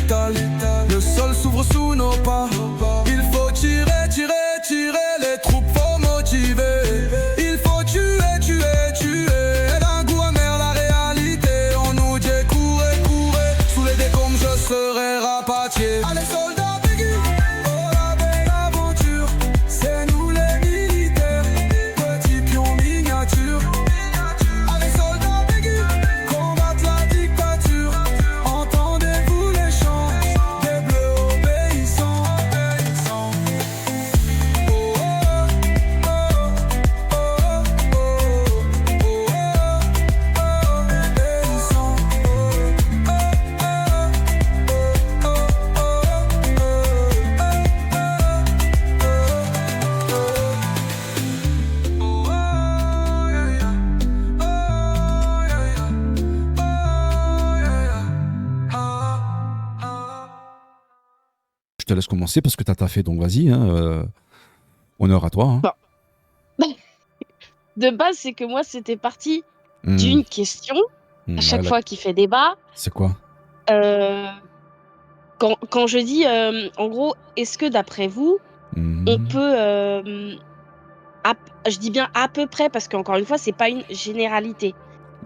létale. Le sol s'ouvre sous nos pas. Il faut tirer, tirer, tirer. Les troupes faut motiver. Il faut tuer, tuer, tuer. Elle a un goût amer la réalité. On nous dit courez, courez. Sous les décombres je serai rapatrié. Allez soldats Peggy, oh la belle aventure. C'est nous les militaires, petits pions miniatures. Allez soldats Peggy, combattre la dictature. Entendez-vous les chants des bleus obéissants. Oh, oh, oh, oh, oh, obéissants. Je te laisse commencer parce que t'as taffé, donc vas-y, hein, honneur à toi. Hein. De base, c'est que moi, c'était parti Hmm. d'une question à chaque Ouais, fois qui fait débat. c'est quoi? Quand je dis, en gros, est-ce que d'après vous, on peut, je dis bien à peu près, parce qu'encore une fois, c'est pas une généralité.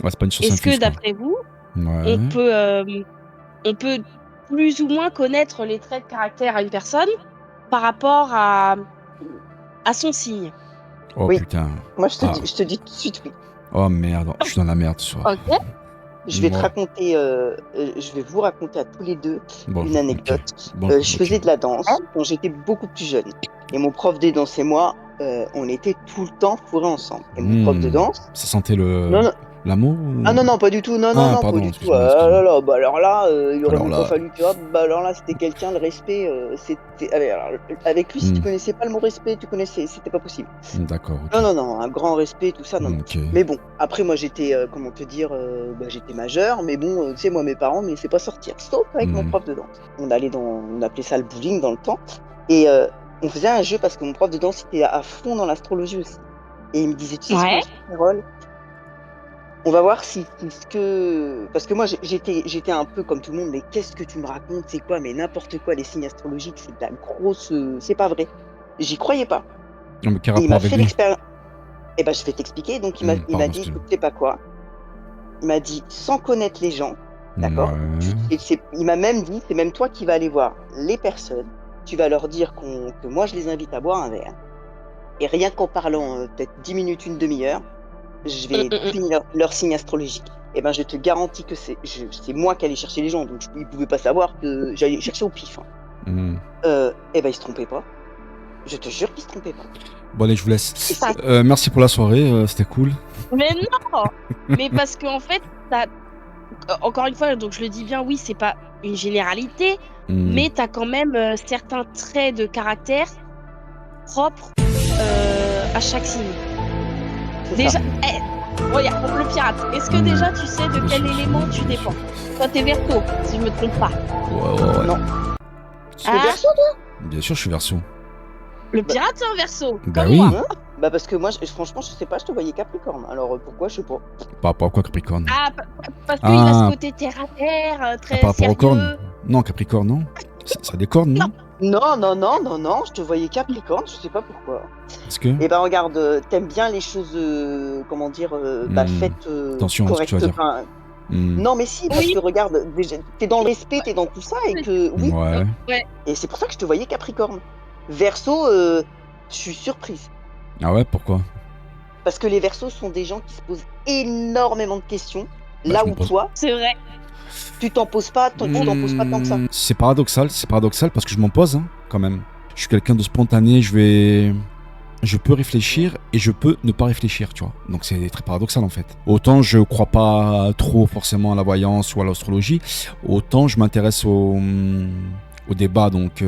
Ouais, c'est pas une source Est-ce que infuse, quoi. d'après vous, Ouais. on peut plus ou moins connaître les traits de caractère à une personne par rapport à son signe? Oh Oui. putain. Moi, je te Ah. dis tout de suite oui. Oh merde, je suis dans la merde ce soir. Ok. Je vais te Moi. raconter, je vais vous raconter à tous les deux Bon, une anecdote. ok. Bon, Je ok. faisais de la danse quand j'étais beaucoup plus jeune. Et mon prof de danse et moi, on était tout le temps fourrés ensemble. Et mon prof de danse... Ça sentait Non, non. l'amour ou... Ah non, non, pas du tout. Non, non, Ah, non, pardon, pas du tout. excuse-moi, Ah excuse-moi. là là, bah alors là, il aurait Alors même là. pas fallu que... Bah alors là, c'était quelqu'un, le respect, c'était... Alors, avec lui, si tu connaissais pas le mot respect, tu connaissais... C'était pas possible. D'accord, ok. Non, non, non, un grand respect, tout ça, non, non. Ok. Mais bon, après, moi, j'étais, comment te dire, j'étais majeur, mais bon, tu sais, moi, mes parents me laissaient pas sortir, sauf avec mon prof de danse. On appelait ça le bowling dans le temps, et on faisait un jeu parce que mon prof de danse était à fond dans l'astrologie aussi. Et il me disait, tu sais ce qu'on Ouais. fait, Carole? On va voir si ce que... Parce que moi, j'étais un peu comme tout le monde, mais qu'est-ce que tu me racontes? C'est quoi? Mais n'importe quoi, les signes astrologiques, c'est de la grosse... C'est pas vrai. J'y croyais pas. Non, mais quel Et il rapport m'a avec fait lui? l'expérience. Eh ben, je vais t'expliquer. Donc, il m'a Pardon, dit, excuse-moi. écoute, tu sais pas quoi. Il m'a dit, sans connaître les gens, d'accord? Ouais. Il m'a même dit, c'est même toi qui vas aller voir les personnes. Tu vas leur dire que moi, je les invite à boire un verre. Et rien qu'en parlant peut-être 10 minutes, une demi-heure, je vais deviner leur signe astrologique. Eh ben, je te garantis que c'est moi qui allais chercher les gens. Donc, ils pouvaient pas savoir que j'allais chercher au pif. Hein. Eh ben, ils se trompaient pas. Je te jure qu'ils se trompaient pas. Bon, allez, je vous Et laisse. c'est... Merci pour la soirée, c'était cool. Mais non. Mais parce qu'en fait, encore une fois, donc je le dis bien, oui, c'est pas une généralité, mais t'as quand même certains traits de caractère propres à chaque signe. c'est Déjà, ça. regarde, le pirate, est-ce que déjà tu sais de quel élément tu dépends? Toi, t'es Verseau, si je me trompe pas. Ouais. Non. Tu es Ah. Verseau, toi? Bien sûr, je suis Verseau. Le pirate, c'est un Verseau, Bah comme oui. moi. Hein? Bah parce que moi, franchement, je sais pas, je te voyais Capricorne. Alors pourquoi, je sais pas. Par rapport à quoi, Capricorne? Ah, parce qu'il a Ah. ce côté terre à terre, très Par rapport sérieux. aux cornes? Non, Capricorne, non. Ça des cornes, non? Non, je te voyais Capricorne, je sais pas pourquoi. Est-ce que... Eh ben regarde, t'aimes bien les choses, comment dire, faites Attention à ce que tu vas dire. enfin, non mais si, parce Oui. que regarde, déjà, t'es dans le respect, t'es dans tout ça, et que oui. Ouais. Et c'est pour ça que je te voyais Capricorne. Verseau, je suis surprise. Ah ouais, pourquoi? Parce que les Verseaux sont des gens qui se posent énormément de questions, Bah, là je où me pose- toi, C'est vrai. tu t'en poses pas tant que ça. C'est paradoxal parce que je m'en pose, hein, quand même. Je suis quelqu'un de spontané, je peux réfléchir et je peux ne pas réfléchir, tu vois. Donc c'est très paradoxal en fait. Autant je crois pas trop forcément à la voyance ou à l'astrologie, autant je m'intéresse au débat, donc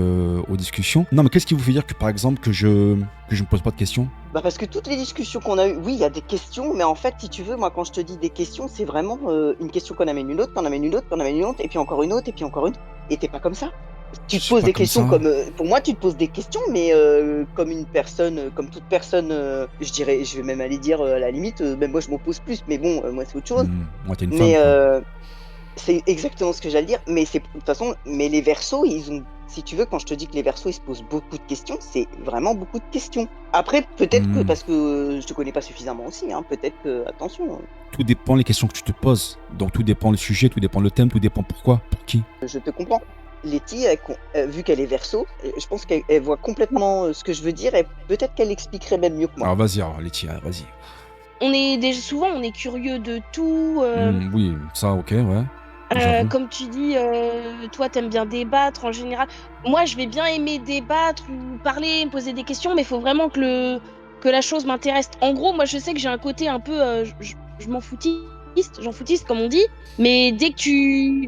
aux discussions. Non, mais qu'est-ce qui vous fait dire que par exemple que je me pose pas de questions? Bah parce que toutes les discussions qu'on a eues, oui, il y a des questions, mais en fait, si tu veux, moi, quand je te dis des questions, c'est vraiment une question qu'on amène une autre, qu'on amène une autre, qu'on amène une autre, et puis encore une autre, et puis encore une. Et t'es pas comme ça. Tu Je te suis poses pas des comme questions ça. comme... pour moi, tu te poses des questions, mais comme une personne, comme toute personne, je dirais, je vais même aller dire, à la limite, même moi, je m'en pose plus, mais bon, moi, c'est autre chose. Moi, t'es une Mais femme, quoi. C'est exactement ce que j'allais dire, mais de toute façon, mais les Verseaux, ils ont, si tu veux, quand je te dis que les Verseaux, ils se posent beaucoup de questions, c'est vraiment beaucoup de questions. Après, peut-être que, parce que je te connais pas suffisamment aussi, hein, peut-être que, attention, Tout dépend les questions que tu te poses. Donc tout dépend le sujet, tout dépend le thème, tout dépend pourquoi, pour qui. je te comprends. Letty, vu qu'elle est Verseau, je pense qu'elle voit complètement ce que je veux dire, et peut-être qu'elle expliquerait même mieux que moi. Alors vas-y, alors Letty, vas-y. On est déjà souvent, on est curieux de tout. Oui, ça, ok, ouais. J'avoue. Comme tu dis, toi, t'aimes bien débattre en général. Moi, je vais bien aimer débattre ou parler, me poser des questions, mais il faut vraiment que la chose m'intéresse. En gros, moi, je sais que j'ai un côté un peu, je m'en foutiste, comme on dit. Mais dès que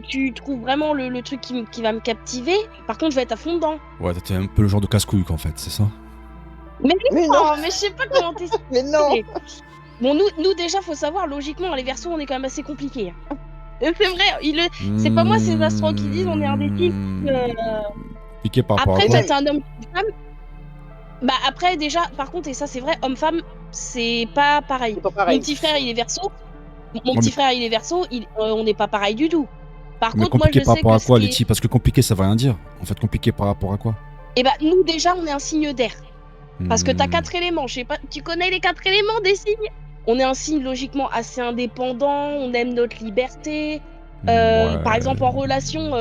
tu trouves vraiment le truc qui va me captiver, par contre, je vais être à fond dedans. Ouais, t'es un peu le genre de casse-couille, en fait, c'est ça? Mais Mais non, non, mais je sais pas comment t'expliquer. mais non. Bon, nous déjà, faut savoir, logiquement, les Verseaux, on est quand même assez compliqués. C'est vrai, c'est pas moi, c'est les astros qui disent on est indécis. Piqué par rapport à Après, quoi? toi, t'es un homme, une femme. Bah, après, déjà, par contre, et ça, c'est vrai, homme-femme, c'est pas pareil. C'est pas pareil. Mon petit frère, il est Verseau. Mon Ouais, petit mais- frère, il est Verseau. On n'est pas pareil du tout. Par Mais contre, moi, compliqué je par sais rapport que à ce quoi, qui est. Letty? Parce que compliqué, ça veut rien dire. En fait, compliqué par rapport à quoi? Eh bah, nous, déjà, on est un signe d'air. Parce que t'as Hmm, 4 éléments. Je sais pas, tu connais les 4 éléments des signes? On est un signe logiquement assez indépendant. On aime notre liberté. Par ouais. exemple, en relation,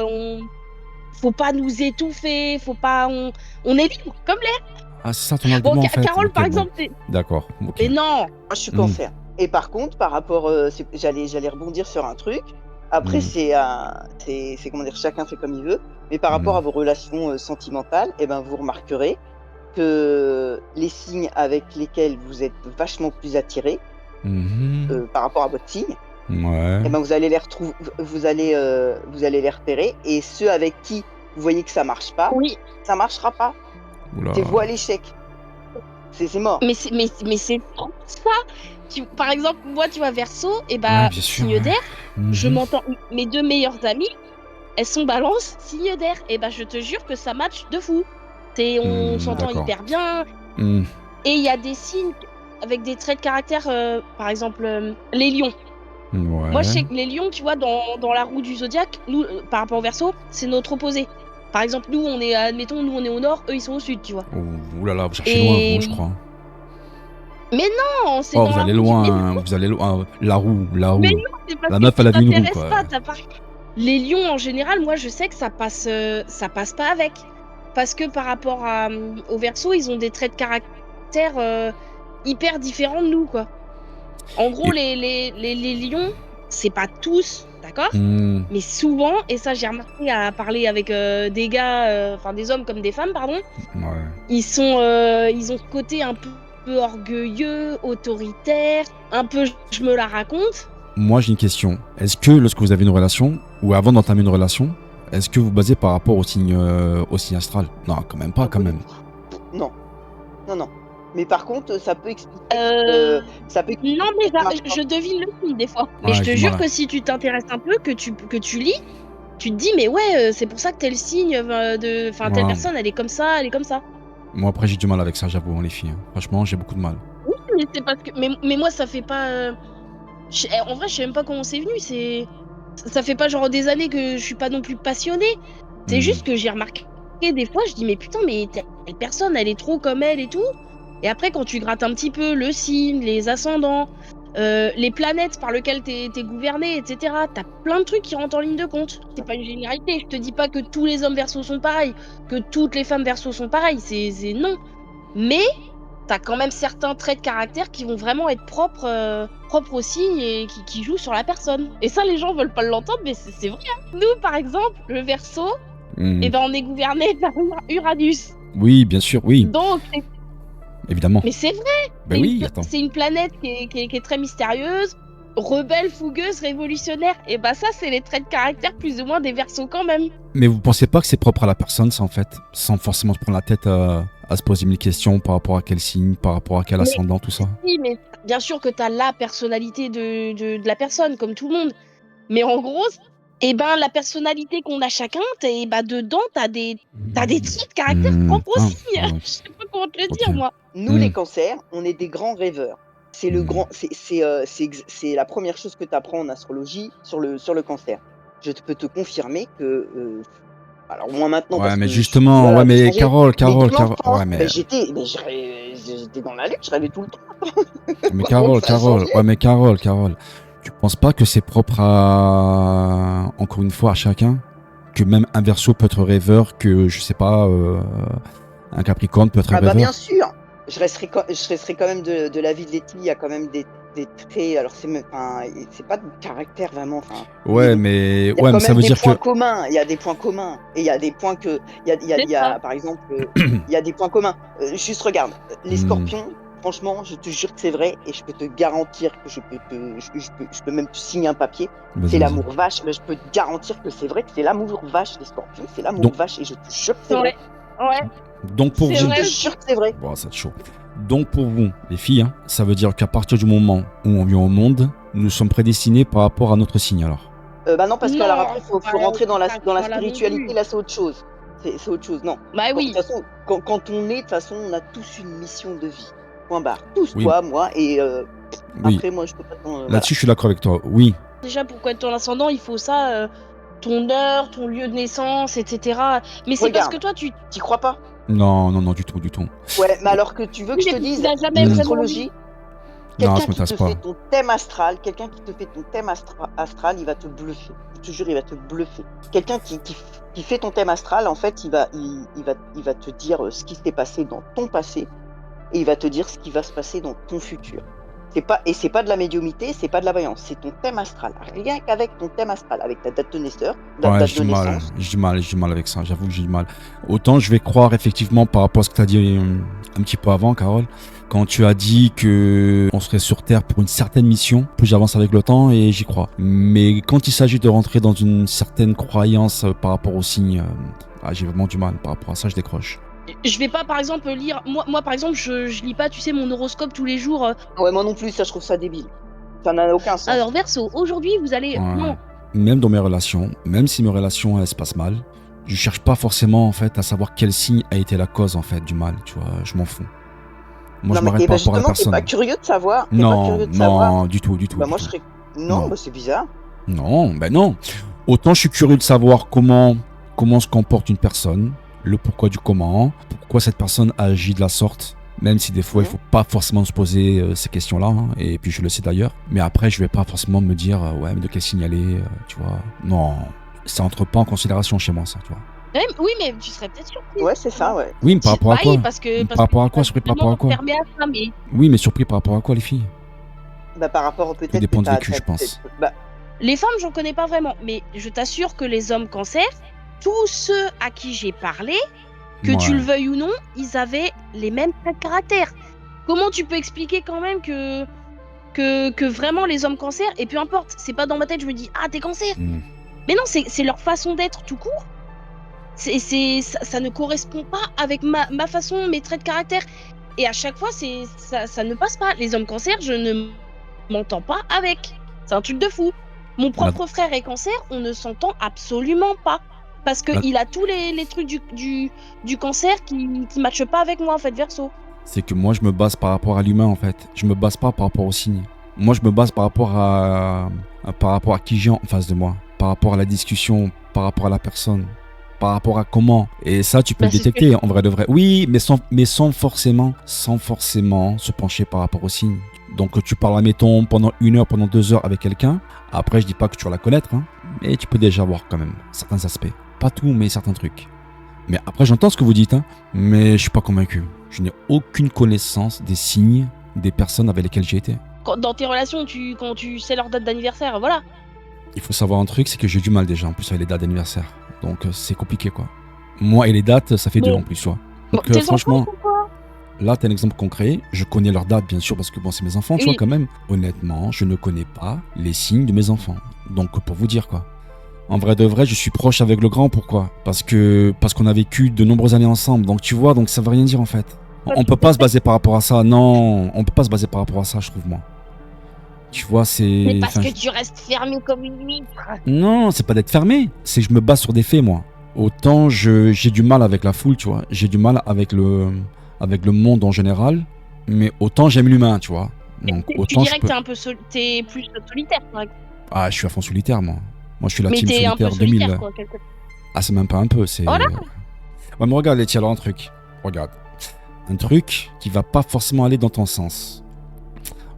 faut pas nous étouffer. Faut pas. On est libre, comme l'air. Ah, c'est ça ton Bon, argument, en fait. Carole, Ok, par bon. exemple, D'accord, ok. mais non. Moi, je suis cancer. Et par contre, par rapport, j'allais rebondir sur un truc. Après, c'est comment dire, chacun fait comme il veut. Mais par rapport à vos relations sentimentales, eh ben, vous remarquerez que les signes avec lesquels vous êtes vachement plus attirés par rapport à votre signe, Ouais. eh ben, vous allez les retrouver, vous allez les repérer. Et ceux avec qui vous voyez que ça marche pas, Oui. ça marchera pas. Oula. C'est voie à l'échec. C'est mort. Mais c'est trop ça. Par exemple, moi, tu vois, Verseau, et Ouais, bah, bien sûr. signe Ouais. d'air, je Mhm. m'entends. Mes 2 meilleures amies, elles sont Balance, signe d'air. Et bah, je te jure que ça match de fou. On s'entend D'accord. hyper bien. Hmm, Et il y a des signes avec des traits de caractère, par exemple, les lions. Moi, je sais Ouais. que les lions, tu vois, dans la roue du zodiaque, nous, par rapport au Verseau, c'est notre opposé. Par exemple, nous, admettons, nous, on est au nord, eux, ils sont au sud, tu vois. Ouh là là, vous cherchez loin, Et. vous, je crois. Mais non, c'est Oh, dans vous la allez roue du. Mais loin, vous allez loin. La roue, la Mais roue. non, c'est parce La que meuf, tu elle a vu une roue, t'intéresses quoi. pas. Les lions, en général, moi, je sais que ça passe pas avec. Parce que par rapport au Verseau, ils ont des traits de caractère hyper différents de nous, quoi. En gros, Et- les lions, c'est pas tous, d'accord? Hmm, Mais souvent, et ça, j'ai remarqué à parler avec des gars, enfin des hommes comme des femmes, pardon, ouais. ils ont ce côté un peu orgueilleux, autoritaire, un peu je me la raconte. Moi, j'ai une question. Est-ce que lorsque vous avez une relation, ou avant d'entamer une relation, est-ce que vous basez par rapport au signe astral? Non, quand même pas, Ah, quand pas même. du tout. Non, non, non. Mais par contre, ça peut expliquer, Euh, ça peut expliquer Non, que mais ça marche pas. je devine le signe des fois. Mais je Ouais, te j'ai du jure mal. que si tu t'intéresses un peu, que tu lis, tu te dis, mais ouais, c'est pour ça que tel signe enfin, telle Ouais. personne, elle est comme ça, elle est comme ça. Moi, après, j'ai du mal avec ça, j'avoue, hein, les filles. Hein. Franchement, j'ai beaucoup de mal. Oui, mais c'est parce que. Mais moi, ça fait pas. En vrai, je sais même pas comment c'est venu. Ça fait pas genre des années que je suis pas non plus passionnée. C'est Hmm. juste que j'ai remarqué des fois, je dis, mais putain, mais telle personne, elle est trop comme elle et tout. Et après, quand tu grattes un petit peu le signe, les ascendants, les planètes par lesquelles t'es gouverné, etc., t'as plein de trucs qui rentrent en ligne de compte. C'est pas une généralité. Je te dis pas que tous les hommes Verseau sont pareils, que toutes les femmes Verseau sont pareilles. C'est non. Mais t'as quand même certains traits de caractère qui vont vraiment être propres au signe et qui jouent sur la personne. Et ça, les gens veulent pas l'entendre, mais c'est vrai. Hein. Nous, par exemple, le Verseau, Hmm. eh ben, on est gouverné par Uranus. Oui, bien sûr, oui, Donc, évidemment. mais c'est vrai. Ben oui, attends. C'est une planète qui est très mystérieuse, rebelle, fougueuse, révolutionnaire. Et bah ça, c'est les traits de caractère plus ou moins des Verseaux quand même. Mais vous pensez pas que c'est propre à la personne, ça, en fait? Sans forcément se prendre la tête à se poser mille questions par rapport à quel signe, par rapport à quel Mais ascendant, tout ça? oui, mais bien sûr que t'as la personnalité de la personne, comme tout le monde. Mais en gros, eh ben, la personnalité qu'on a chacun, dedans, t'as des traits de caractère propres Ah, aussi. pardon. Je sais pas comment te le Ok. dire, moi. Nous, les cancers, on est des grands rêveurs. C'est le Hmm. grand, c'est la première chose que tu apprends en astrologie sur le cancer. je peux te confirmer que alors moi maintenant Ouais, parce mais que justement, voilà, ouais, j'ai mais changé, Carole, mais dans Carole, l'enfance, ouais, mais, j'étais dans la lutte, je rêvais tout le temps. mais Donc Carole, ça a Carole, changé. ouais, mais Carole, tu penses pas que c'est propre à, encore une fois, à chacun? Que même un Verseau peut être rêveur, que, je sais pas, un Capricorne peut être Ah bah bien rêveur? sûr, je resterai quand même de l'avis de Letty, il y a quand même des traits, alors c'est même, enfin, c'est pas de caractère vraiment, enfin, mais Ouais, mais, il y a ouais, mais quand ça même veut des dire points que, communs, il y a des points communs et il y a des points que C'est il y ça. a par exemple, il y a des points communs. Juste regarde, les Hmm, scorpions, franchement, je te jure que c'est vrai et je peux te garantir que je peux même te signer un papier, vas-y, c'est vas-y. l'amour vache, mais je peux te garantir que c'est vrai, que c'est l'amour vache, les scorpions, c'est l'amour Donc, vache et je te jure que c'est vrai. Ouais, ouais, donc pour c'est Je vous, te vrai jure aussi. que c'est vrai. bon, ça te chaud. Donc pour vous, les filles, hein, ça veut dire qu'à partir du moment où on vient au monde, nous sommes prédestinés par rapport à notre signe alors. Bah non, parce que alors après, Non, faut rentrer c'est pas à ce dans la point-là non spiritualité, plus. là, c'est autre chose. C'est autre chose, non. Bah De toute oui, façon, quand on est, de toute façon, on a tous une mission de vie. Point barre. Tous, Oui, toi, moi, et oui. après, moi, je peux pas t'en, voilà. Là-dessus, je suis d'accord avec toi. Oui. déjà pour connaître ton ascendant, il faut ça, ton heure, ton lieu de naissance, etc. Mais c'est parce que Regarde, toi, tu... t'y crois pas? Non, non, non, du tout, du tout. Ouais, mais Et- alors que tu veux que Oui, je te mais parce qu'il dise, a jamais Hmm. vraiment lu. l'astrologie, Non, ça quelqu'un qui m'intéresse te fait pas. ton thème astral, quelqu'un qui te fait ton thème astral, il va te bluffer. Je te jure, il va te bluffer. Quelqu'un qui fait ton thème astral, en fait, il va te dire ce qui s'est passé dans ton passé et il va te dire ce qui va se passer dans ton futur. C'est pas de la médiumnité, c'est pas de la voyance, c'est ton thème astral. Rien qu'avec ton thème astral, avec ta date de naissance, Ouais, date de naissance. j'ai du mal avec ça, j'avoue que j'ai du mal. Autant je vais croire effectivement par rapport à ce que tu as dit un petit peu avant, Carole, quand tu as dit que on serait sur Terre pour une certaine mission, plus j'avance avec le temps et j'y crois. Mais quand il s'agit de rentrer dans une certaine croyance par rapport aux signes, j'ai vraiment du mal. Par rapport à ça, je décroche. Je vais pas, par exemple, lire... Moi par exemple, je lis pas, tu sais, mon horoscope tous les jours. Ouais, moi non plus, ça je trouve ça débile. Ça n'a aucun sens. Alors, Verseau, aujourd'hui, vous allez... Ouais. Non, Même dans mes relations, même si mes relations elles se passent mal, je cherche pas forcément en fait à savoir quel signe a été la cause en fait du mal, tu vois, je m'en fous. Moi Non, je mais m'arrête par rapport à la justement, t'es pas personne. curieux de savoir. T'es pas Non, curieux de savoir. non, du tout, du tout, Bah du moi tout. je serais. Non, Non. bah c'est bizarre. Non, ben non. Autant je suis curieux de savoir comment se comporte une personne, le pourquoi du comment, pourquoi cette personne agit de la sorte, même si des fois il Mhm. faut pas forcément se poser ces questions-là, hein, et puis je le sais d'ailleurs. Mais après je vais pas forcément me dire ouais mais de quel signe elle est, tu vois. Non, ça entre pas en considération chez moi ça, tu vois. oui, mais tu serais peut-être surpris. Ouais, c'est ça, ouais. Oui, mais par rapport à quoi? Oui, parce que Par rapport à quoi? t'es Surpris par vraiment rapport à quoi? fermé à ça, mais... Oui, mais surpris par rapport à quoi les filles? Bah par rapport au Tout peut-être que dépend du t'as. vécu, je pense. Bah, Les femmes, j'en connais pas vraiment, mais je t'assure que les hommes cancer, tous ceux à qui j'ai parlé, que tu Ouais. le veuilles ou non, ils avaient les mêmes traits de caractère. Comment tu peux expliquer quand même que vraiment les hommes cancer, et peu importe, c'est pas dans ma tête, je me dis, ah, t'es cancer. Hmm. Mais non, c'est leur façon d'être tout court. Ça ne correspond pas avec ma façon, mes traits de caractère. Et à chaque fois, ça ne passe pas. Les hommes cancer, je ne m'entends pas avec. C'est un truc de fou. Mon propre frère est cancer, on ne s'entend absolument pas. Parce qu'il a tous les trucs du cancer qui ne matchent pas avec moi, en fait, Verseau. C'est que moi je me base par rapport à l'humain en fait. Je me base pas par rapport au signe. Moi je me base par rapport à qui j'ai en face de moi, par rapport à la discussion, par rapport à la personne, par rapport à comment. Et ça tu peux le C'est ce que détecter en vrai de vrai. Oui, mais sans forcément se pencher par rapport au signe. Donc tu parles admettons pendant 1 heure, pendant 2 heures avec quelqu'un. Après je dis pas que tu vas la connaître, hein, mais tu peux déjà voir quand même certains aspects. Pas tout, mais certains trucs. Mais après j'entends ce que vous dites, hein, mais je suis pas convaincu. Je n'ai aucune connaissance des signes des personnes avec lesquelles j'ai été. Dans tes relations, quand tu sais leur date d'anniversaire, voilà. Il faut savoir un truc, c'est que j'ai du mal déjà en plus avec les dates d'anniversaire. Donc c'est compliqué quoi. Moi et les dates, ça fait Mais- deux en plus, tu vois. Donc Tes franchement, enfants, pourquoi là t'as un exemple concret. Je connais leurs dates bien sûr parce que bon c'est mes enfants, tu Oui. vois quand même. Honnêtement, je ne connais pas les signes de mes enfants. Donc pour vous dire quoi. En vrai de vrai, je suis proche avec le grand, pourquoi? Parce qu'on a vécu de nombreuses années ensemble. Donc tu vois, donc ça veut rien dire en fait. On peut pas se baser par rapport à ça. Non, on peut pas se baser par rapport à ça, je trouve moi. Tu vois, c'est. Mais parce enfin, que tu restes fermé comme une huître. Non, c'est pas d'être fermé. C'est que je me base sur des faits, moi. Autant j'ai du mal avec la foule, tu vois. J'ai du mal avec le monde en général. Mais autant j'aime l'humain, tu vois. Donc Tu autant dirais je que peux. t'es un peu t'es plus solitaire, par exemple. Ah, je suis à fond solitaire, moi. Moi, je suis la Mais team t'es un peu solitaire 2000. solitaire, quoi, quelque part. Ah, c'est même pas un peu, c'est... Voilà. Ouais, mais regarde, Letty, alors un truc. Regarde. Un truc qui va pas forcément aller dans ton sens.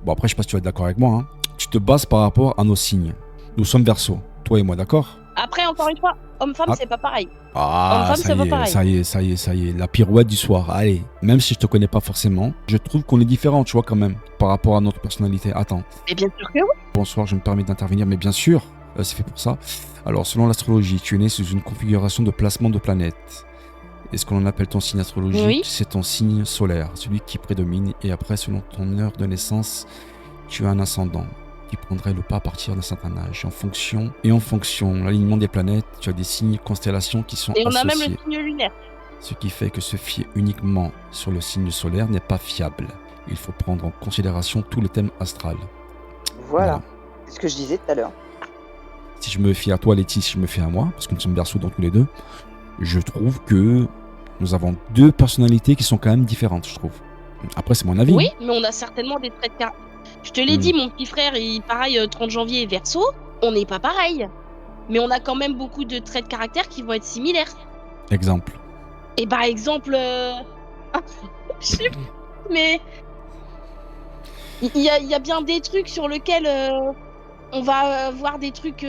Bon, après, je sais pas si tu vas être d'accord avec moi. Hein. Tu te bases par rapport à nos signes. Nous sommes Verseau, toi et moi, d'accord? Après, encore une fois, homme-femme, Ah. c'est pas pareil. Ah, Homme-femme, c'est pas pareil. ça y est. La pirouette du soir. Allez, même si je te connais pas forcément, je trouve qu'on est différents, tu vois, quand même, par rapport à notre personnalité. Attends. Mais bien sûr que oui. Bonsoir, je me permets d'intervenir, mais bien sûr, c'est fait pour ça. Alors, selon l'astrologie, tu es né sous une configuration de placement de planètes. Et ce que l'on appelle ton signe astrologique, Oui. c'est ton signe solaire, celui qui prédomine. Et après, selon ton heure de naissance, tu as un ascendant qui prendrait le pas à partir d'un certain âge. En fonction de l'alignement des planètes, tu as des signes, constellations qui sont Et on a associés. même le signe lunaire. Ce qui fait que se fier uniquement sur le signe solaire n'est pas fiable. Il faut prendre en considération tous les thèmes astrales. Voilà. C'est ce que je disais tout à l'heure. Si je me fie à toi, Letty, si je me fie à moi, parce que nous sommes Verseau dans tous les deux, je trouve que nous avons deux personnalités qui sont quand même différentes, je trouve. Après, c'est mon avis. Oui, mais on a certainement des traits de caractère. Je te l'ai dit, mon petit frère, pareil, 30 janvier, Verseau, on n'est pas pareil. Mais on a quand même beaucoup de traits de caractère qui vont être similaires. Exemple. Et par exemple, je sais pas, mais il y a bien des trucs sur lesquels on va voir des trucs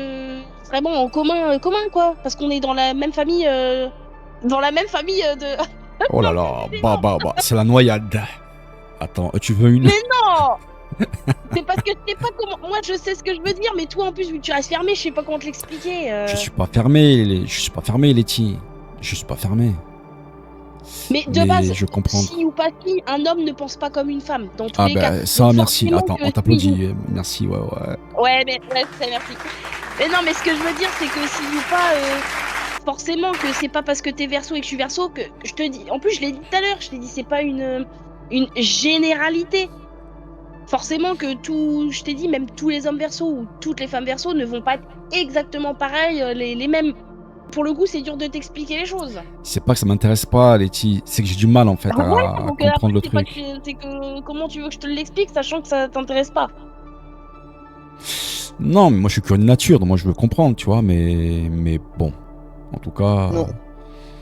vraiment en commun, quoi. Parce qu'on est dans la même famille, de... Oh là là, bah, c'est la noyade. Attends, tu veux une? Mais non. C'est parce que je sais pas comment... Moi, je sais ce que je veux dire, mais toi, en plus, vu que tu restes fermé, je sais pas comment te l'expliquer. Je suis pas fermé, Letty. Je suis pas fermé. Mais de base, je comprends. si ou pas si, un homme ne pense pas comme une femme, dans tous Ah les cas. bah ça, Donc, merci. forcément Attends, que on t'applaudit. Merci, ouais. Ouais, mais ouais, très merci. Mais non, mais ce que je veux dire, c'est que si ou pas, forcément que c'est pas parce que t'es Verseau et que je suis Verseau que je te dis. En plus, je l'ai dit tout à l'heure, je t'ai dit, c'est pas une généralité. Forcément que je t'ai dit, même tous les hommes Verseau ou toutes les femmes Verseau ne vont pas être exactement pareils, les mêmes. Pour le coup, c'est dur de t'expliquer les choses. C'est pas que ça m'intéresse pas, Letty. C'est que j'ai du mal en fait à Donc, comprendre le c'est pas truc. c'est que comment tu veux que je te l'explique, sachant que ça t'intéresse pas. Non, mais moi je suis curieux de nature, donc moi je veux comprendre, tu vois, mais bon. En tout cas. Non.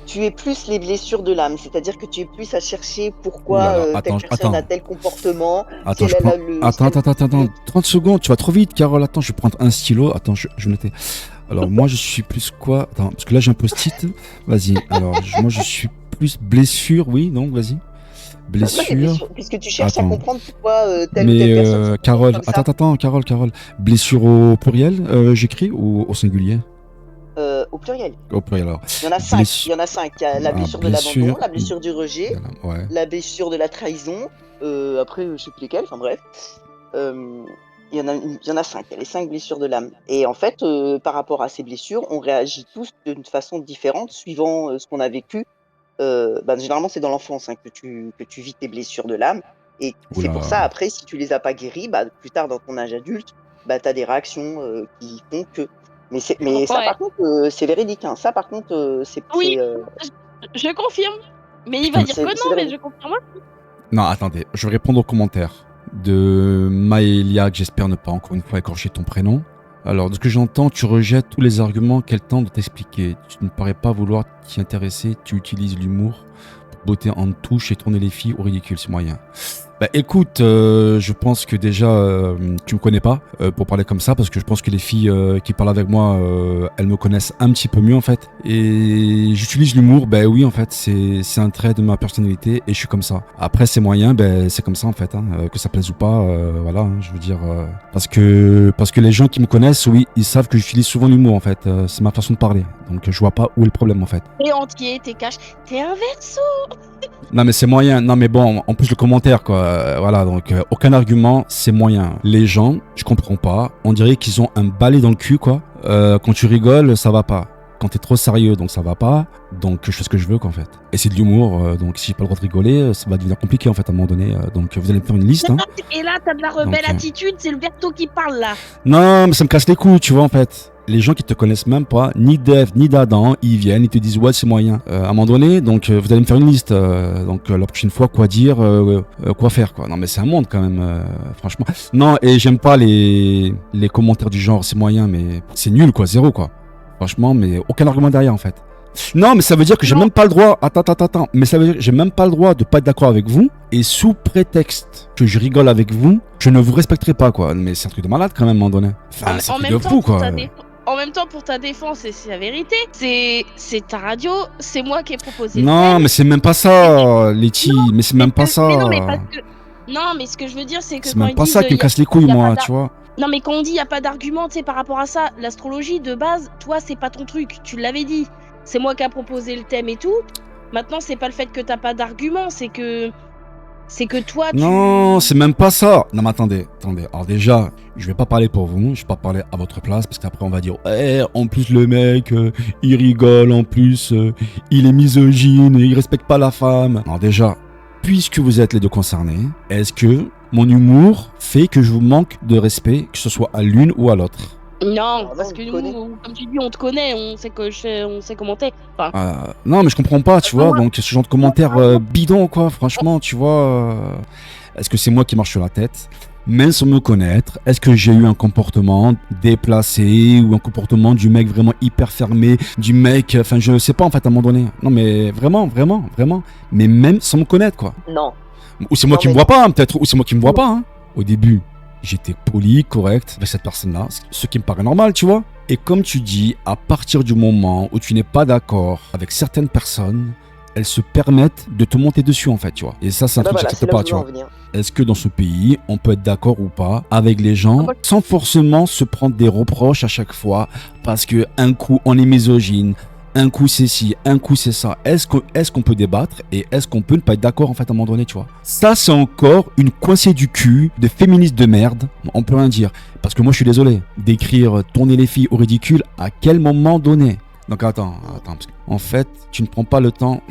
Tu es plus les blessures de l'âme, c'est-à-dire que tu es plus à chercher pourquoi Oulala, telle personne a tel comportement. Attends, si elle a le- attends, 30 secondes, tu vas trop vite, Carole. Attends, je vais prendre un stylo. Attends, je notais. Alors, moi, je suis plus quoi? Attends, parce que là, j'ai un post-it. Vas-y. Alors, moi, je suis plus blessure, oui, donc, vas-y. Blessure. Puisque tu cherches Attends. à comprendre pourquoi telle ou telle Mais, personne. se comporte Carole, comme ça. attends, Carole. Blessure au pluriel, j'écris, ou au singulier? Au pluriel. Au pluriel, alors. Il y en a 5. Blessure. Il y en a 5. Il y a la blessure de l'abandon, la blessure du rejet, Ouais. la blessure de la trahison. Après, je sais plus lesquelles. Enfin bref. Il y en a 5. Il y a les 5 blessures de l'âme. Et en fait, par rapport à ces blessures, on réagit tous d'une façon différente suivant ce qu'on a vécu. Généralement, c'est dans l'enfance que tu vis tes blessures de l'âme. Et c'est Oula. pour ça, après, si tu les as pas guéries, plus tard dans ton âge adulte, tu as des réactions qui font que. Mais ça, Ouais. par contre, c'est véridique. Hein. Ça, par contre, c'est. Oui. Je confirme. Mais il va dire que C'est non, vrai. mais je confirme. Non, attendez, je vais répondre aux commentaires de Maëlia, que j'espère ne pas encore une fois écorcher ton prénom. Alors, de ce que j'entends, tu rejettes tous les arguments qu'elle tente de t'expliquer. Tu ne parais pas vouloir t'y intéresser, tu utilises l'humour pour botter en touche et tourner les filles au ridicule, c'est moyen. Bah écoute, je pense que déjà, tu me connais pas pour parler comme ça, parce que je pense que les filles qui parlent avec moi, elles me connaissent un petit peu mieux en fait. Et j'utilise l'humour, ben oui en fait, c'est un trait de ma personnalité et je suis comme ça. Après c'est moyen, ben c'est comme ça en fait, que ça plaise ou pas, voilà, je veux dire, parce que les gens qui me connaissent, oui, ils savent que j'utilise souvent l'humour en fait, c'est ma façon de parler. Donc je vois pas où est le problème en fait. T'es entier, t'es cash, t'es un Verseau. Non mais c'est moyen, non mais bon, en plus le commentaire quoi, voilà, donc aucun argument, c'est moyen. Les gens, je comprends pas, on dirait qu'ils ont un balai dans le cul quoi, quand tu rigoles, ça va pas. Quand t'es trop sérieux, donc ça va pas, donc je fais ce que je veux quoi en fait. Et c'est de l'humour, donc si j'ai pas le droit de rigoler, ça va devenir compliqué en fait à un moment donné, donc vous allez me faire une liste. Et là, t'as de la rebelle Donc, attitude, c'est le Verseau qui parle là. Non, mais ça me casse les couilles, tu vois en fait. les gens qui te connaissent même pas, ni Dev, ni d'Adam, ils viennent, ils te disent ouais c'est moyen. À un moment donné, donc vous allez me faire une liste. Donc la prochaine fois, quoi dire, quoi faire, quoi. Non mais c'est un monde quand même, franchement. Non, et j'aime pas les commentaires du genre c'est moyen, mais c'est nul quoi, zéro quoi. Franchement, mais aucun argument derrière en fait. Non, mais ça veut dire que j'ai même pas le droit. Attends. Mais ça veut dire que j'ai même pas le droit de pas être d'accord avec vous. Et sous prétexte que je rigole avec vous, je ne vous respecterai pas, quoi. Mais c'est un truc de malade quand même, à un moment donné. Enfin, c'est un truc de fou, quoi. En même temps, pour ta défense, et c'est la vérité, c'est ta radio, c'est moi qui ai proposé. Non, mais c'est même pas ça, Letty. Mais c'est même pas ça. Mais non, mais parce que... Non, mais ce que je veux dire, c'est que c'est même pas ça qui me casse les couilles, moi, tu vois. Non, mais quand on dit il n'y a pas d'argument, tu sais, par rapport à ça, l'astrologie, de base, toi, c'est pas ton truc. Tu l'avais dit. C'est moi qui a proposé le thème et tout. Maintenant, c'est pas le fait que t'as pas d'argument, c'est que toi, tu... Non, c'est même pas ça. Non, mais attendez. Alors déjà, je vais pas parler pour vous, je vais pas parler à votre place, parce qu'après on va dire, en plus le mec, il rigole, en plus, il est misogyne, il respecte pas la femme. Alors déjà, puisque vous êtes les deux concernés, est-ce que mon humour fait que je vous manque de respect, que ce soit à l'une ou à l'autre? Non, parce que nous, comme tu dis, on te connaît, on sait comment t'es. Enfin... non, mais je comprends pas, tu vois. Donc, ce genre de commentaires bidons, quoi. Franchement, tu vois. Est-ce que c'est moi qui marche sur la tête? Même sans me connaître, est-ce que j'ai eu un comportement déplacé ou un comportement du mec vraiment hyper fermé, du mec, enfin, je sais pas en fait à un moment donné. Non, mais vraiment. Mais même sans me connaître, quoi. Non. Ou c'est moi qui me vois pas, hein, peut-être. Ou c'est moi qui me vois pas, hein. Au début. J'étais poli, correct avec cette personne-là, ce qui me paraît normal, tu vois. Et comme tu dis, à partir du moment où tu n'es pas d'accord avec certaines personnes, elles se permettent de te monter dessus, en fait, tu vois. Et ça, c'est un truc que j'accepte pas, tu vois. Est-ce que dans ce pays, on peut être d'accord ou pas avec les gens sans forcément se prendre des reproches à chaque fois parce que un coup, on est misogyne, un coup c'est ci, un coup c'est ça. Est-ce qu'on peut débattre et est-ce qu'on peut ne pas être d'accord en fait à un moment donné, tu vois? Ça, c'est encore une coincée du cul de féministes de merde. On peut rien dire. Parce que moi, je suis désolé d'écrire tourner les filles au ridicule à quel moment donné. Donc attends. Parce que, en fait, tu ne prends pas le temps.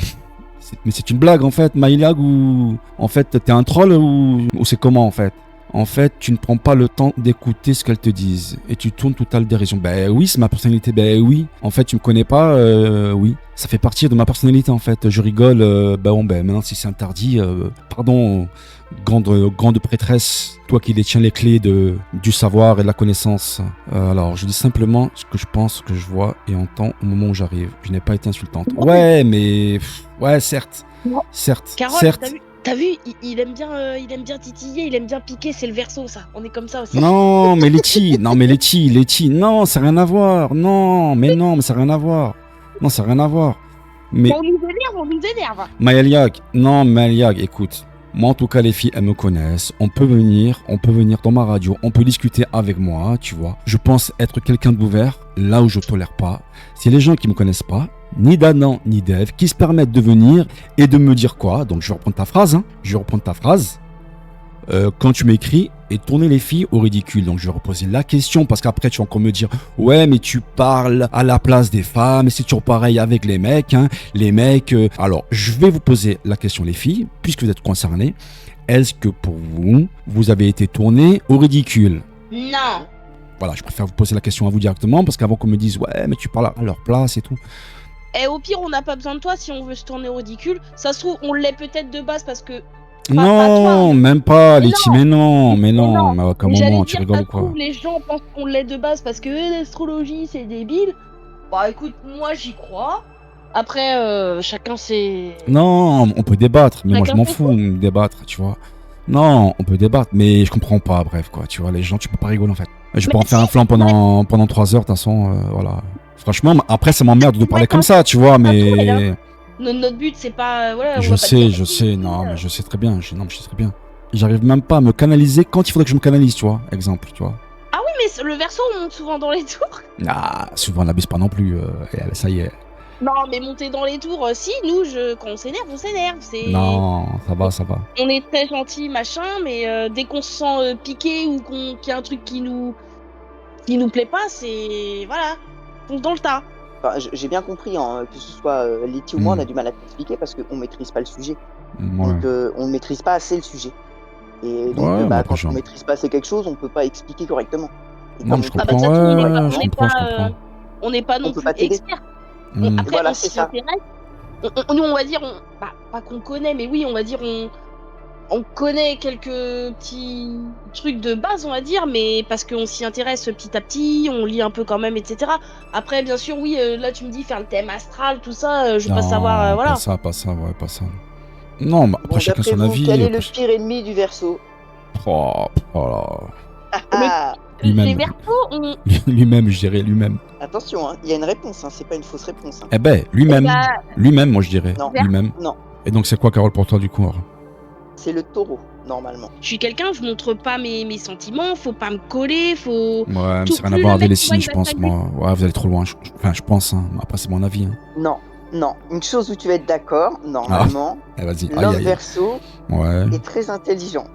Mais c'est une blague en fait, Maïlag, ou en fait t'es un troll ou c'est comment en fait? En fait, tu ne prends pas le temps d'écouter ce qu'elles te disent et tu tournes tout à la dérision. Ben oui, c'est ma personnalité. Ben oui. En fait, tu me connais pas. Oui. Ça fait partie de ma personnalité en fait. Je rigole. Ben maintenant, si c'est interdit, pardon, grande prêtresse, toi qui détiens les clés du savoir et de la connaissance. Alors, je dis simplement ce que je pense, ce que je vois et entends au moment où j'arrive. Je n'ai pas été insultante. Ouais, mais ouais, certes. Carole, certes. T'as vu, il aime bien titiller, il aime bien piquer, c'est le Verseau ça, on est comme ça aussi. Non mais Letty, non, ça n'a rien à voir. Non, mais ça n'a rien à voir. Non, ça n'a rien à voir. Mais on nous énerve. Maëliag, écoute. Moi en tout cas les filles elles me connaissent, on peut venir dans ma radio, on peut discuter avec moi, tu vois. Je pense être quelqu'un d'ouvert, là où je tolère pas. C'est les gens qui me connaissent pas, ni Danan ni Dev, qui se permettent de venir et de me dire quoi. Donc je vais reprendre ta phrase, quand tu m'écris et tourner les filles au ridicule. Donc je vais reposer la question parce qu'après tu vas encore me dire ouais mais tu parles à la place des femmes et c'est toujours pareil avec les mecs, hein. Les mecs. Alors je vais vous poser la question les filles puisque vous êtes concernés. Est-ce que pour vous avez été tourné au ridicule? Non. Voilà, je préfère vous poser la question à vous directement parce qu'avant qu'on me dise ouais mais tu parles à leur place et tout. Et au pire on n'a pas besoin de toi si on veut se tourner au ridicule. Ça se trouve on l'est peut-être de base parce que non, même pas, Letty, mais non, mais à quel moment, tu rigoles ou quoi? Les gens pensent qu'on l'est de base parce que l'astrologie c'est débile. Bah écoute, moi j'y crois. Après, chacun c'est... Non, on peut débattre, mais moi je m'en fous de débattre, tu vois. Non, on peut débattre, mais je comprends pas, bref, quoi, tu vois, les gens, tu peux pas rigoler en fait. Je peux en faire un flanc pendant 3 heures, de toute façon, voilà. Franchement, après ça m'emmerde de parler comme ça, tu vois, mais... Notre but c'est pas voilà. Je sais, non mais je sais très bien, je sais très bien. J'arrive même pas à me canaliser quand il faudrait que je me canalise, tu vois, exemple, tu vois. Ah oui mais le Verseau monte souvent dans les tours. Ah, souvent on n'abuse pas non plus, ça y est. Non mais monter dans les tours, si nous quand on s'énerve, c'est... Non, ça va. On est très gentil machin, mais dès qu'on se sent piqué ou qu'il y a un truc qui nous plaît pas, c'est voilà, on fonce dans le tas. Enfin, j'ai bien compris, hein, que ce soit Letty ou moi, on a du mal à t'expliquer parce qu'on maîtrise pas le sujet. Donc on ne maîtrise pas assez le sujet. Et donc quand on maîtrise pas assez quelque chose, on peut pas expliquer correctement. Non, mais je Ah bah, comprends, de toute façon, ouais, on n'est pas, ouais, je comprends. on n'est pas non On peut plus pas t'aider. experts. Hmm. Après, Voilà, on c'est s'y ça. intéresse. Nous, on va dire, pas qu'on connaît, mais oui, on va dire, on connaît quelques petits trucs de base, on va dire, mais parce qu'on s'y intéresse petit à petit, on lit un peu quand même, etc. Après, bien sûr, oui, là, tu me dis faire le thème astral, tout ça, je veux pas savoir, Non, voilà. pas ça, ouais, pas ça. Non, mais après, Bon, chacun d'après son vous, quel avis. est le pire ennemi du Verseau? Oh, oh là. Ah, Les Lui-même. Verseaux, Lui-même, je dirais, lui-même. attention, hein, il y a une réponse, hein, c'est pas une fausse réponse. Hein. Eh ben, lui-même. bah, Lui-même, moi, je dirais. Non. Lui-même. Non, Et donc, c'est quoi, Carole, pour toi, du coup alors c'est le Taureau, normalement. je suis quelqu'un, je montre pas mes sentiments, faut pas me coller, faut. Ouais, mais Tout c'est rien à plus voir le avec mec, les tu vois, signes, il je va pense, taguer. moi. Ouais, vous allez trop loin. Enfin, je pense, hein. Après, c'est mon avis. Hein. Non, non. Une chose où tu vas être d'accord, normalement, Eh, vas-y, aïe, l'homme aïe. Verseau Ouais. est très intelligent.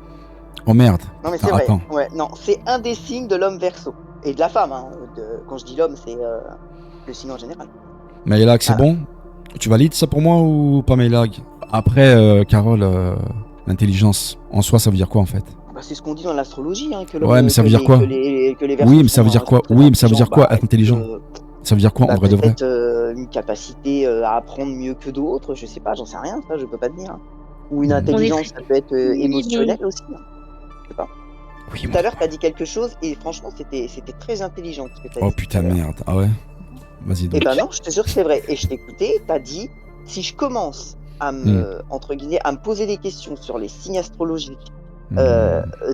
Oh merde. Non, mais Putain, c'est vrai. attends. Ouais, non, c'est un des signes de l'homme Verseau. Et de la femme, hein. Quand je dis l'homme, c'est le signe en général. Maïlag, c'est Voilà. bon Tu valides ça pour moi ou pas, Maïlag Après, Carole, l'intelligence, en soi, ça veut dire quoi, en fait Bah, c'est ce qu'on dit dans l'astrologie, hein, que l'homme. Ouais, mais ça veut dire quoi que les Verseaux Oui, mais ça veut sont, dire quoi sont très Oui, mais ça veut dire quoi, intelligents. être intelligent Ça veut dire quoi, en vrai de vrai Peut-être une capacité à apprendre mieux que d'autres, je sais pas, j'en sais rien, ça, je peux pas te dire. Hein. Ou une Hmm. intelligence, ça peut être Oui, émotionnelle aussi. Hein. Je sais pas. Oui, Tout moi. à l'heure, t'as dit quelque chose et franchement, c'était très intelligent ce que t'as Oh dit. putain, tout à l'heure. merde. Ah ouais Vas-y, Eh donc. ben non, je te jure que c'est vrai. Et je t'écoutais, t'as dit, si je commence à me, entre guillemets, à me poser des questions sur les signes astrologiques Hmm.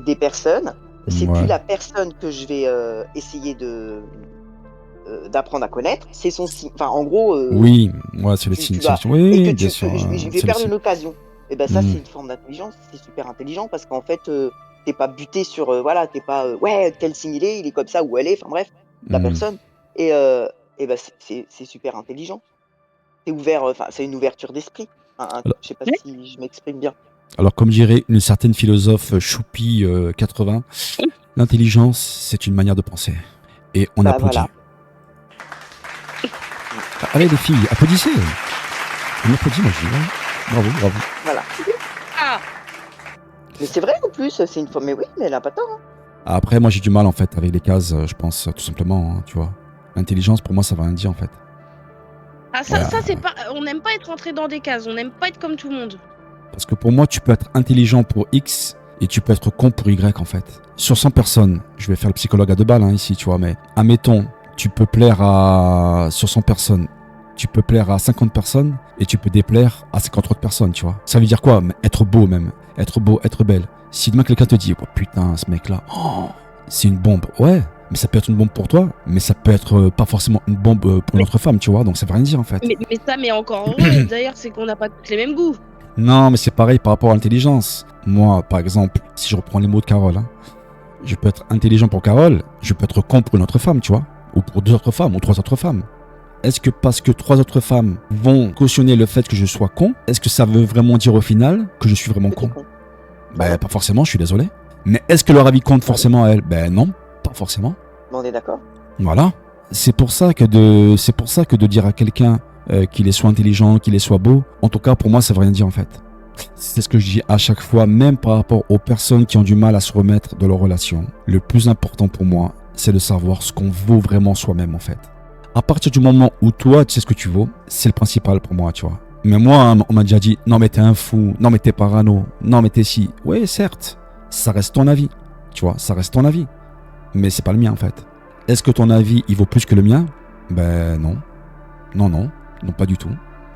des personnes, c'est plus Ouais. la personne que je vais essayer d'apprendre à connaître, c'est son signe. Enfin, en gros, Oui, ouais, c'est les signes. tu vas, Oui, et que bien sûr. je vais C'est le perdre signe. une occasion. Et ben ça, Hmm. c'est une forme d'intelligence, c'est super intelligent parce qu'en fait, t'es pas buté sur, voilà, t'es pas, ouais, tel signe il est comme ça ou elle est, enfin bref, la Hmm. personne. Et, et ben c'est super intelligent. C'est ouvert, enfin, c'est une ouverture d'esprit. Alors, Je sais pas oui. si je m'exprime bien. alors, comme dirait une certaine philosophe Choupi 80, l'intelligence, c'est une manière de penser. Et on Bah applaudit. voilà. Allez, les filles, applaudissez. On applaudit, moi, je dis. Ouais. Bravo, bravo. Voilà. Ah, Mais c'est vrai en plus, c'est une forme. Mais oui, mais elle a pas tort. Hein. Après, moi, j'ai du mal, en fait, avec les cases, je pense, tout simplement, hein, tu vois. L'intelligence, pour moi, ça veut rien dire, en fait. ça, Ouais. ça c'est pas. On n'aime pas être rentré dans des cases, on n'aime pas être comme tout le monde. Parce que pour moi, tu peux être intelligent pour X et tu peux être con pour Y, en fait. Sur 100 personnes, je vais faire le psychologue à 2 balles, hein, ici, tu vois, mais admettons, tu peux plaire à... Sur 100 personnes, tu peux plaire à 50 personnes et tu peux déplaire à 50 autres personnes, tu vois. Ça veut dire quoi? Être beau, même. Être beau, être belle. Si demain quelqu'un te dit, oh, putain, ce mec-là, oh, c'est une bombe. Ouais, mais ça peut être une bombe pour toi, mais ça peut être pas forcément une bombe pour une autre femme, tu vois. Donc ça veut rien dire, en fait. Mais encore heureux, d'ailleurs, c'est qu'on n'a pas tous les mêmes goûts. Non, mais c'est pareil par rapport à l'intelligence. Moi, par exemple, si je reprends les mots de Carole, hein, je peux être intelligent pour Carole, je peux être con pour une autre femme, tu vois. Ou pour 2 autres femmes, ou 3 autres femmes. Est-ce que parce que 3 autres femmes vont cautionner le fait que je sois con, est-ce que ça veut vraiment dire au final que je suis vraiment Que t'es con? con. Ben, pas forcément, je suis désolé. Mais est-ce que leur avis compte forcément à elle? Ben non, pas forcément. Bon, on est d'accord. Voilà. C'est pour ça que de dire à quelqu'un qu'il est soit intelligent, qu'il est soit beau, en tout cas pour moi ça veut rien dire en fait. C'est ce que je dis à chaque fois, même par rapport aux personnes qui ont du mal à se remettre de leur relation. Le plus important pour moi, c'est de savoir ce qu'on vaut vraiment soi-même en fait. À partir du moment où toi tu sais ce que tu vaux, c'est le principal pour moi, tu vois. Mais moi, hein, on m'a déjà dit, non mais t'es un fou, non mais t'es parano, non mais t'es si. Oui, certes, ça reste ton avis, tu vois, ça reste ton avis. Mais c'est pas le mien en fait. Est-ce que ton avis, il vaut plus que le mien? Ben non. Non, pas du tout.